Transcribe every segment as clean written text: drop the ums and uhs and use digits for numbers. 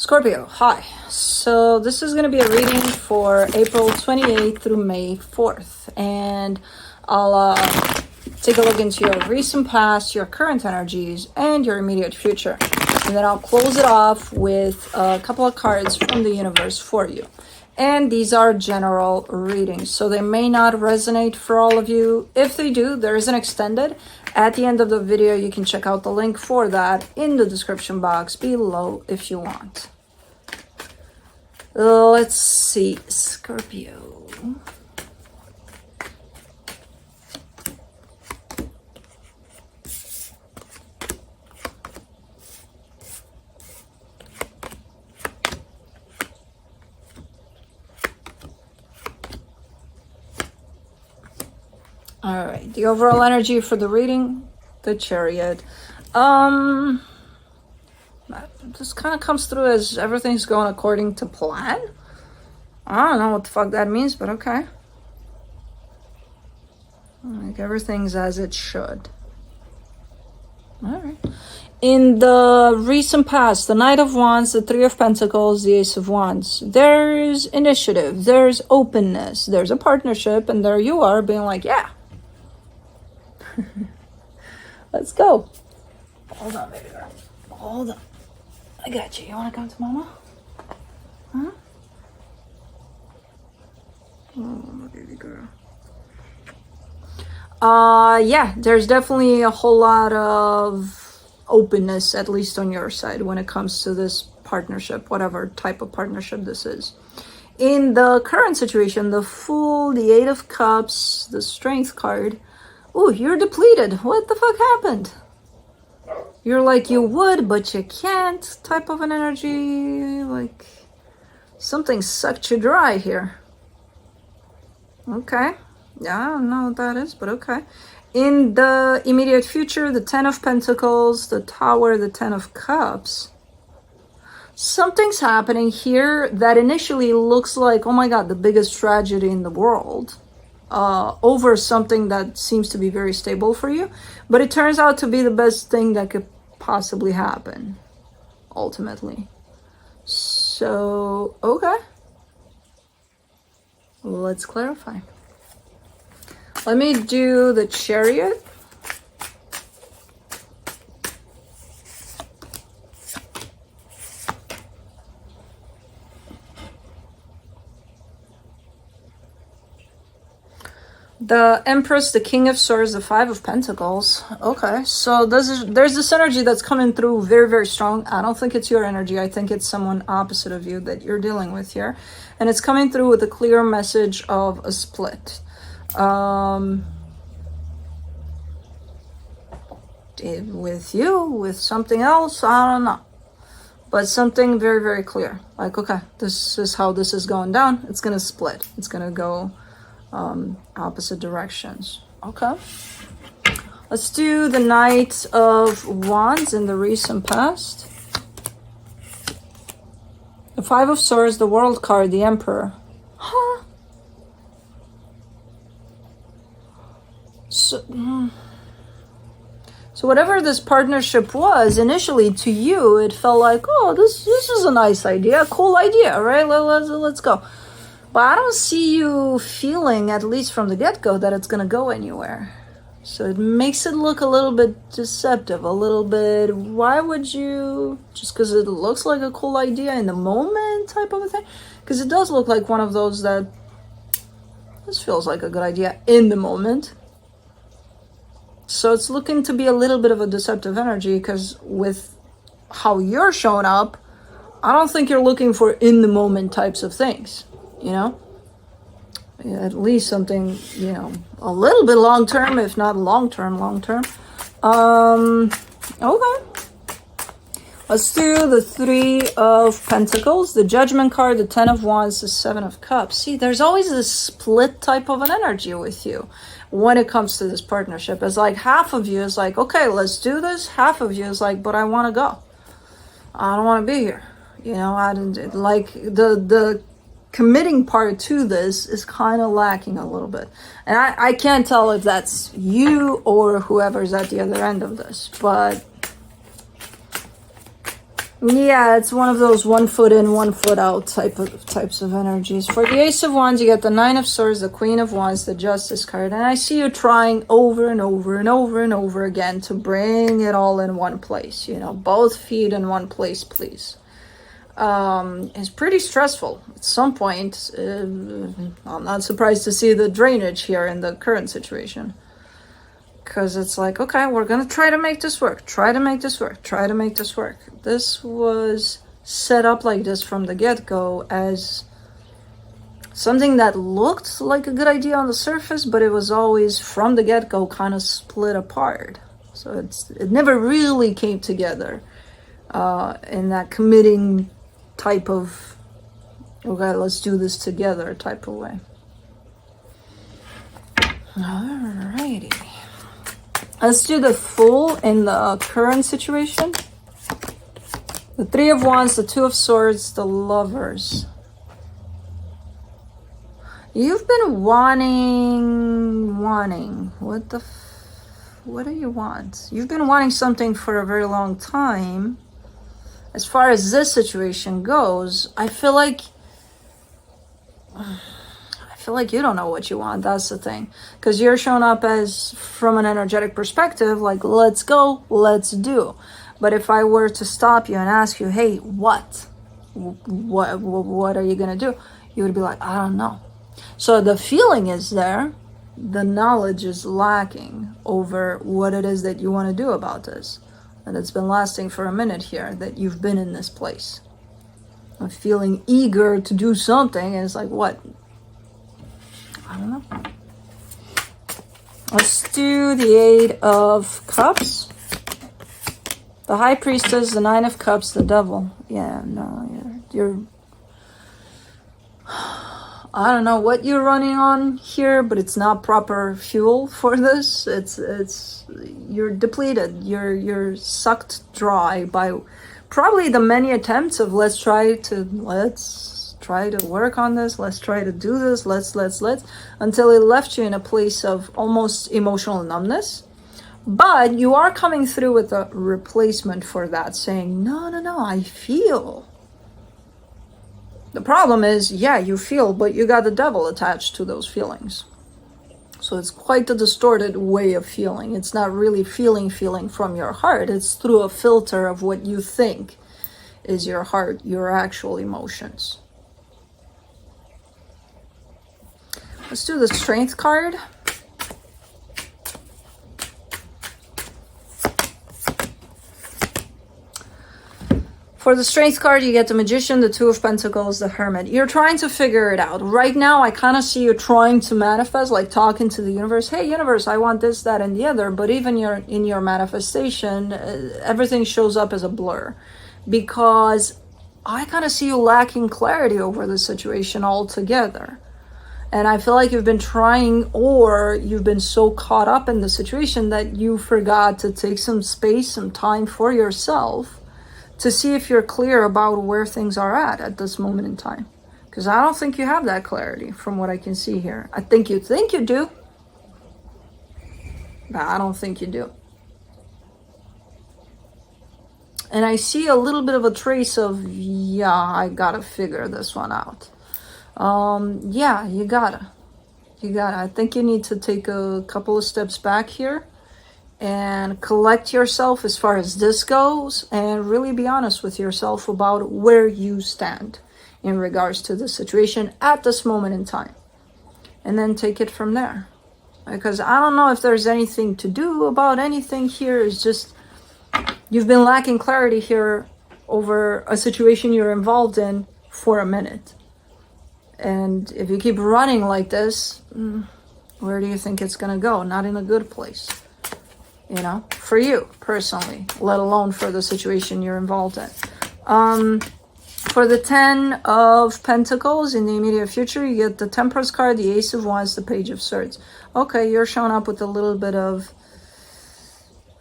Scorpio, hi. So this is going to be a reading for April 28th through May 4th. And I'll take a look into your recent past, your current energies, and your immediate future. And then I'll close it off with a couple of cards from the universe for you. And these are general readings, so they may not resonate for all of you. If they do, there is an extended. At the end of the video, you can check out the link for that in the description box below if you want. Let's see, Scorpio. All right, the overall energy for the reading, the Chariot. This kind of comes through as everything's going according to plan. I don't know what the fuck that means, but okay. Like everything's as it should. All right. In the recent past, the Knight of Wands, the Three of Pentacles, the Ace of Wands, there's initiative, there's openness, there's a partnership, and there you are being like, yeah. Let's go. Hold on, baby girl. Hold on. I got you. You want to come to mama? Huh? Oh, my baby girl. Yeah, there's definitely a whole lot of openness, at least on your side, when it comes to this partnership, whatever type of partnership this is. In the current situation, the Fool, the Eight of Cups, the Strength card. Ooh, you're depleted. What the fuck happened? You're like you would, but you can't type of an energy. Like something sucked you dry here. Okay. Yeah, I don't know what that is, but okay. In the immediate future, the Ten of Pentacles, the Tower, the Ten of Cups. Something's happening here that initially looks like, oh my God, the biggest tragedy in the world. Over something that seems to be very stable for you, but it turns out to be the best thing that could possibly happen ultimately. So okay, let's clarify. Let me do the Chariot. The Empress, the King of Swords, the Five of Pentacles. Okay, so there's this energy that's coming through very, very strong. I don't think it's your energy. I think it's someone opposite of you that you're dealing with here. And it's coming through with a clear message of a split. With you, with something else, I don't know. But something very, very clear. Like, okay, this is how this is going down. It's going to split. It's going to go opposite directions. Okay, let's do the Knight of Wands in the recent past, the Five of Swords, the World card, the Emperor. Huh? So whatever this partnership was, initially to you it felt like, oh, this is a nice idea, a cool idea, right? Let's go. But I don't see you feeling, at least from the get-go, that it's going to go anywhere. So it makes it look a little bit deceptive, a little bit, why would you, just because it looks like a cool idea in the moment type of a thing? Because it does look like one of those that, this feels like a good idea in the moment. So it's looking to be a little bit of a deceptive energy, because with how you're showing up, I don't think you're looking for in the moment types of things. You know, at least something, you know, a little bit long term, if not long term. Okay, let's do the Three of Pentacles, the Judgment card, the Ten of Wands, the Seven of Cups. See, there's always this split type of an energy with you when it comes to this partnership. It's like half of you is like, okay, let's do this. Half of you is like, but I want to go. I don't want to be here. You know, I didn't like the committing part to this is kind of lacking a little bit. And I can't tell if that's you or whoever's at the other end of this, but Yeah, it's one of those 1 foot in, 1 foot out types of energies. For the Ace of Wands, you get the Nine of Swords, the Queen of Wands, the Justice card, and I see you trying over and over and over and over again to bring it all in one place. You know, both feet in one place, please. It's pretty stressful. At some point, I'm not surprised to see the drainage here in the current situation. Because it's like, okay, we're going to try to make this work. Try to make this work. Try to make this work. This was set up like this from the get-go as something that looked like a good idea on the surface, but it was always from the get-go kind of split apart. So it never really came together in that committing type of, okay, let's do this together type of way. Alrighty. Let's do the Fool in the current situation. The Three of Wands, the Two of Swords, the Lovers. You've been wanting. What do you want? You've been wanting something for a very long time. As far as this situation goes, I feel like you don't know what you want. That's the thing. Because you're showing up as, from an energetic perspective, like, let's go, let's do. But if I were to stop you and ask you, hey, what are you going to do? You would be like, I don't know. So the feeling is there. The knowledge is lacking over what it is that you want to do about this. And it's been lasting for a minute here that you've been in this place. I'm feeling eager to do something. And it's like, what? I don't know. Let's do the Eight of Cups. The High Priestess, the Nine of Cups, the Devil. Yeah, no, you're I don't know what you're running on here, but it's not proper fuel for this. It's you're depleted. You're sucked dry by probably the many attempts of let's try to work on this, let's try to do this, let's, until it left you in a place of almost emotional numbness. But you are coming through with a replacement for that, saying, no, I feel. The problem is, yeah, you feel, but you got the devil attached to those feelings. So it's quite a distorted way of feeling. It's not really feeling from your heart. It's through a filter of what you think is your heart, your actual emotions. Let's do the Strength card. For the Strength card, you get the Magician, the Two of Pentacles, the Hermit. You're trying to figure it out. Right now, I kind of see you trying to manifest, like talking to the universe. Hey, universe, I want this, that, and the other. But even in your manifestation, everything shows up as a blur. Because I kind of see you lacking clarity over the situation altogether. And I feel like you've been trying, or you've been so caught up in the situation that you forgot to take some space, some time for yourself to see if you're clear about where things are at this moment in time. Because I don't think you have that clarity from what I can see here. I think you do, but I don't think you do. And I see a little bit of a trace of, yeah, I gotta figure this one out. Yeah, you gotta. I think you need to take a couple of steps back here and collect yourself as far as this goes, and really be honest with yourself about where you stand in regards to the situation at this moment in time, and then take it from there. Because I don't know if there's anything to do about anything here. It's just you've been lacking clarity here over a situation you're involved in for a minute. And if you keep running like this, where do you think it's going to go? Not in a good place. You know, for you personally, let alone for the situation you're involved in. For the 10 of Pentacles in the immediate future, you get the Temperance card, the Ace of Wands, the Page of Swords. Okay, you're showing up with a little bit of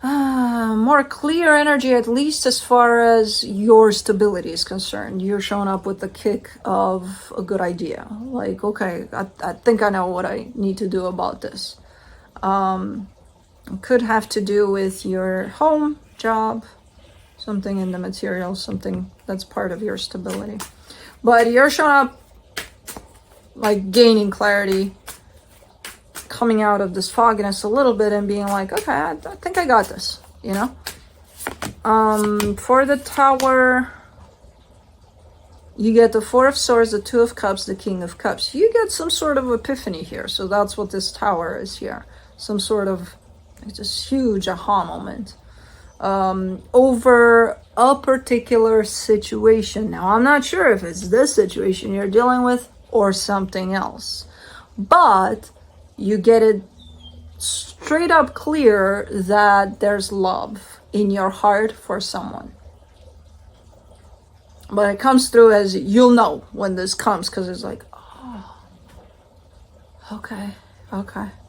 more clear energy, at least as far as your stability is concerned. You're showing up with the kick of a good idea. Like, okay, I think I know what I need to do about this. Could have to do with your home, job, something in the material, something that's part of your stability. But you're showing up like gaining clarity, coming out of this fogginess a little bit and being like, okay, I think I got this, you know? For the Tower, you get the Four of Swords, the Two of Cups, the King of Cups. You get some sort of epiphany here. So that's what this Tower is here. Some sort of, it's this huge aha moment over a particular situation. Now, I'm not sure if it's this situation you're dealing with or something else. But you get it straight up clear that there's love in your heart for someone. But it comes through as you'll know when this comes, because it's like, oh, okay,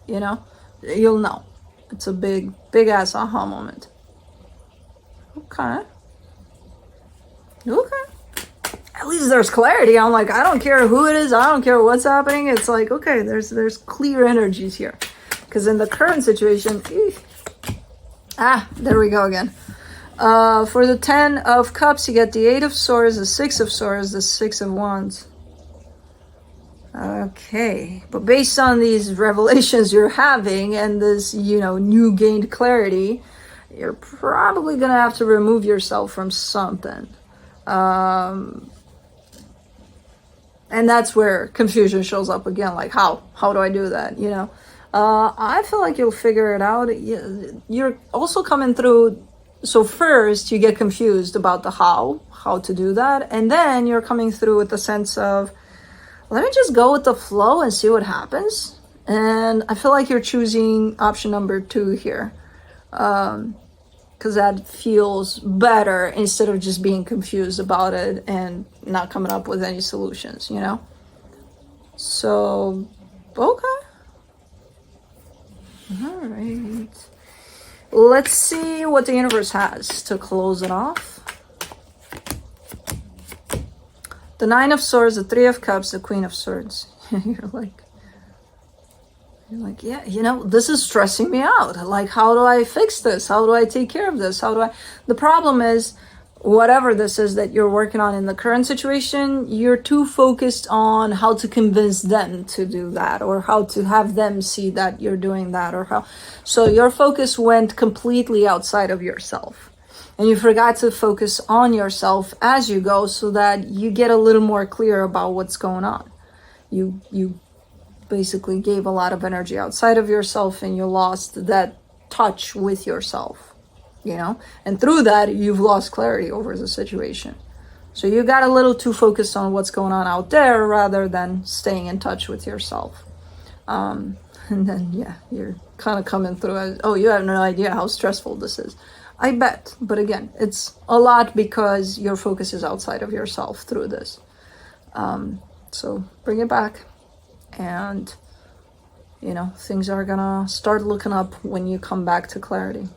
you know, you'll know. It's a big ass aha moment. Okay. At least there's clarity. I'm like, I don't care who it is. I don't care what's happening. It's like, okay, there's clear energies here. Because in the current situation, there we go again. For the 10 of Cups, you get the 8 of Swords, the 6 of Swords, the 6 of Wands. Okay. But based on these revelations you're having and this, you know, new gained clarity, you're probably going to have to remove yourself from something. And that's where confusion shows up again. Like, how do I do that? You know, I feel like you'll figure it out. You're also coming through. So first you get confused about the how to do that. And then you're coming through with the sense of, let me just go with the flow and see what happens. And I feel like you're choosing option number 2 here. Because that feels better instead of just being confused about it and not coming up with any solutions, you know? So, okay. All right. Let's see what the universe has to close it off. The 9 of Swords, the 3 of Cups, the Queen of Swords. You're like, yeah, you know, this is stressing me out. Like, how do I fix this? How do I take care of this? The problem is, whatever this is that you're working on in the current situation, you're too focused on how to convince them to do that, or how to have them see that you're doing that, so your focus went completely outside of yourself. And you forgot to focus on yourself as you go so that you get a little more clear about what's going on. You basically gave a lot of energy outside of yourself and you lost that touch with yourself, you know, and through that you've lost clarity over the situation. So you got a little too focused on what's going on out there rather than staying in touch with yourself. And then you're kind of coming through as, oh, you have no idea how stressful this is. I bet, but again, it's a lot because your focus is outside of yourself through this. So bring it back. And, you know, things are gonna start looking up when you come back to clarity.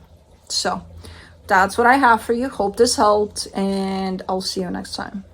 So that's what I have for you. Hope this helped, and I'll see you next time.